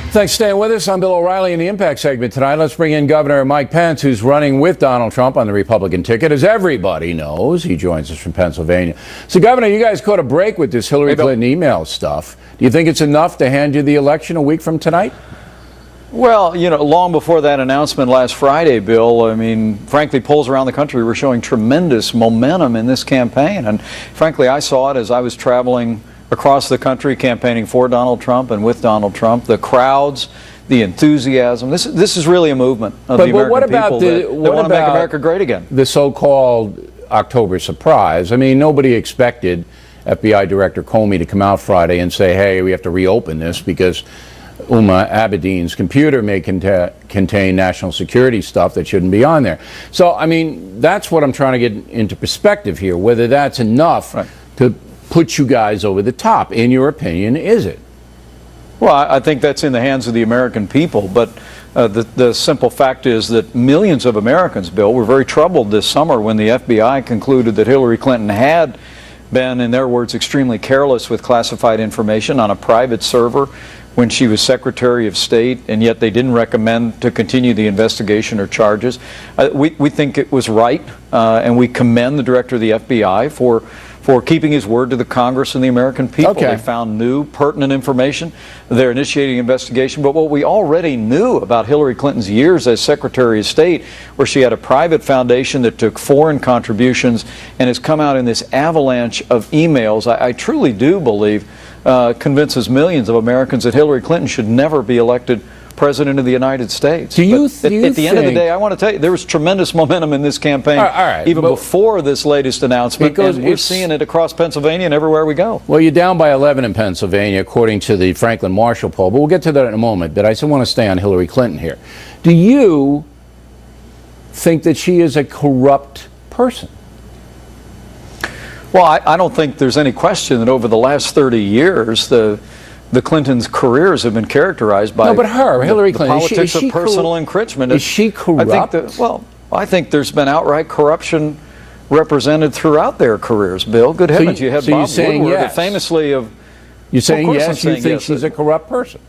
Thanks for staying with us. I'm Bill O'Reilly in the Impact segment tonight. Let's bring in Governor Mike Pence, who's running with Donald Trump on the Republican ticket. As everybody knows, he joins us from Pennsylvania. So, Governor, you guys caught a break with this Hillary Clinton email stuff. Do you think it's enough to hand you the election a week from tonight? Well, you know, long before that announcement last Friday, Bill, I mean, frankly, polls around the country were showing tremendous momentum in this campaign. And frankly, I saw it as I was traveling across the country campaigning for Donald Trump and with Donald Trump. The crowds, the enthusiasm. This is really a movement of the American people that want to make America great again. The so-called October surprise. I mean, nobody expected FBI Director Comey to come out Friday and say, hey, we have to reopen this because Huma Abedin's computer may contain national security stuff that shouldn't be on there. So, I mean, that's what I'm trying to get into perspective here, whether that's enough to put you guys over the top. In your opinion, is it? Well, I think that's in the hands of the American people, but the simple fact is that millions of Americans, Bill, were very troubled this summer when the FBI concluded that Hillary Clinton had been, in their words, extremely careless with classified information on a private server when she was Secretary of State, and yet they didn't recommend to continue the investigation or charges. We think it was right, and we commend the Director of the FBI for keeping his word to the Congress and the American people. Okay. They found new, pertinent information. They're initiating an investigation. But what we already knew about Hillary Clinton's years as Secretary of State, where she had a private foundation that took foreign contributions and has come out in this avalanche of emails, I truly do believe convinces millions of Americans that Hillary Clinton should never be elected President of the United States. At the end of the day, I want to tell you, there was tremendous momentum in this campaign, even before this latest announcement, and we're seeing it across Pennsylvania and everywhere we go. Well, you're down by 11 in Pennsylvania, according to the Franklin Marshall poll, but we'll get to that in a moment. But I still want to stay on Hillary Clinton here. Do you think that she is a corrupt person? Well, I don't think there's any question that over the last 30 years, the Clintons' careers have been characterized by Hillary Clinton, politics of personal enrichment. Is she corrupt? I think there's been outright corruption represented throughout their careers, Bill. Good heavens, you had Bob Woodward, famously of... You're saying yes, you think she's a corrupt person?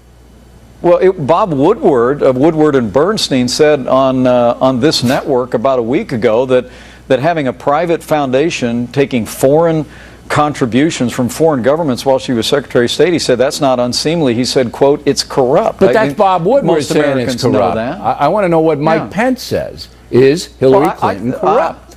Well, Bob Woodward of Woodward and Bernstein said on this network about a week ago that having a private foundation taking foreign contributions from foreign governments while she was Secretary of State, he said that's not unseemly. He said, quote, it's corrupt. But that's Bob Woodward saying it's corrupt. Know that. I want to know what Mike Pence says. Is Hillary Clinton corrupt?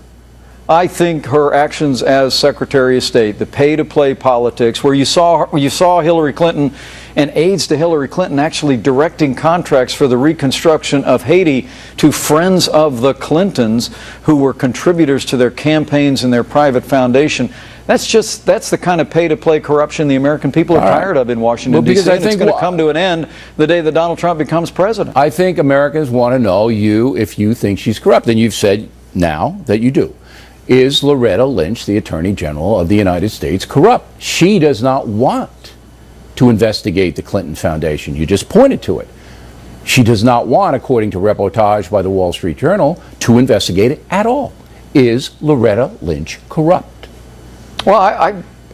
I think her actions as Secretary of State, the pay-to-play politics, where you saw Hillary Clinton and aides to Hillary Clinton actually directing contracts for the reconstruction of Haiti to friends of the Clintons who were contributors to their campaigns and their private foundation. That's the kind of pay-to-play corruption the American people are tired of in Washington, D.C. And it's going to come to an end the day that Donald Trump becomes president. I think Americans want to know if you think she's corrupt, and you've said now that you do. Is Loretta Lynch, the Attorney General of the United States, corrupt? She does not want to investigate the Clinton Foundation. You just pointed to it. She does not want, according to reportage by the Wall Street Journal, to investigate it at all. Is Loretta Lynch corrupt? Well,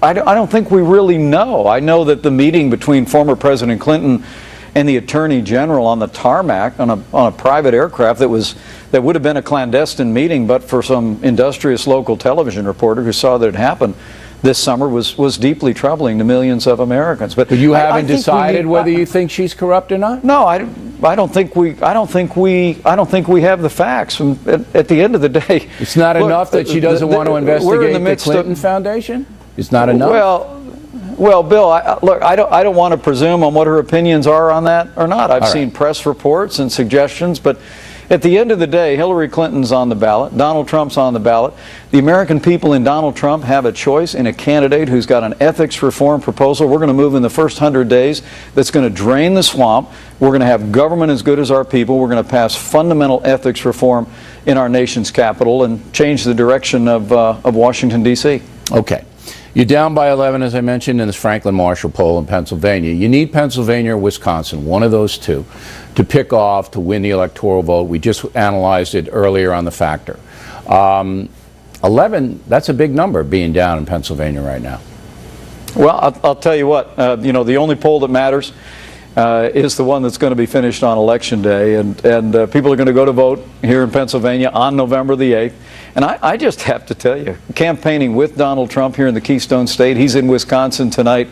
I don't think we really know. I know that the meeting between former President Clinton and the Attorney General on the tarmac on a private aircraft that would have been a clandestine meeting, but for some industrious local television reporter who saw that it happened this summer was deeply troubling to millions of Americans. But you haven't decided whether you think she's corrupt or not? No, I don't think we have the facts. At the end of the day, it's not enough that she doesn't want to investigate the Clinton Foundation? It's not enough? Well, Bill, I don't want to presume on what her opinions are on that or not. I've seen press reports and suggestions, but at the end of the day, Hillary Clinton's on the ballot, Donald Trump's on the ballot. The American people in Donald Trump have a choice in a candidate who's got an ethics reform proposal. We're going to move in the first 100 days that's going to drain the swamp. We're going to have government as good as our people. We're going to pass fundamental ethics reform in our nation's capital and change the direction of Washington, D.C. Okay. You're down by 11, as I mentioned, in this Franklin Marshall poll in Pennsylvania. You need Pennsylvania or Wisconsin, one of those two, to pick off to win the electoral vote. We just analyzed it earlier on the factor. 11, that's a big number being down in Pennsylvania right now. Well, I'll tell you what, the only poll that matters is the one that's going to be finished on Election Day, and people are going to go to vote here in Pennsylvania on November the 8th. And I just have to tell you, campaigning with Donald Trump here in the Keystone State, he's in Wisconsin tonight.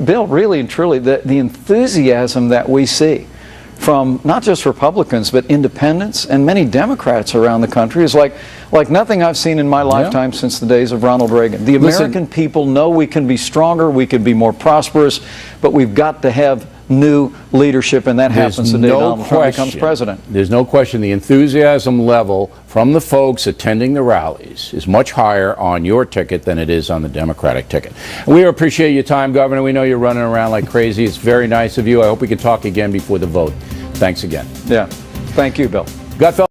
Bill, really and truly, the enthusiasm that we see from not just Republicans, but independents and many Democrats around the country is like nothing I've seen in my lifetime since the days of Ronald Reagan. The American people know we can be stronger, we can be more prosperous, but we've got to have new leadership, and that happens the day Donald Trump becomes president. There's no question the enthusiasm level from the folks attending the rallies is much higher on your ticket than it is on the Democratic ticket. We appreciate your time, Governor. We know you're running around like crazy. It's very nice of you. I hope we can talk again before the vote. Thanks again. Yeah. Thank you, Bill. Gutfeld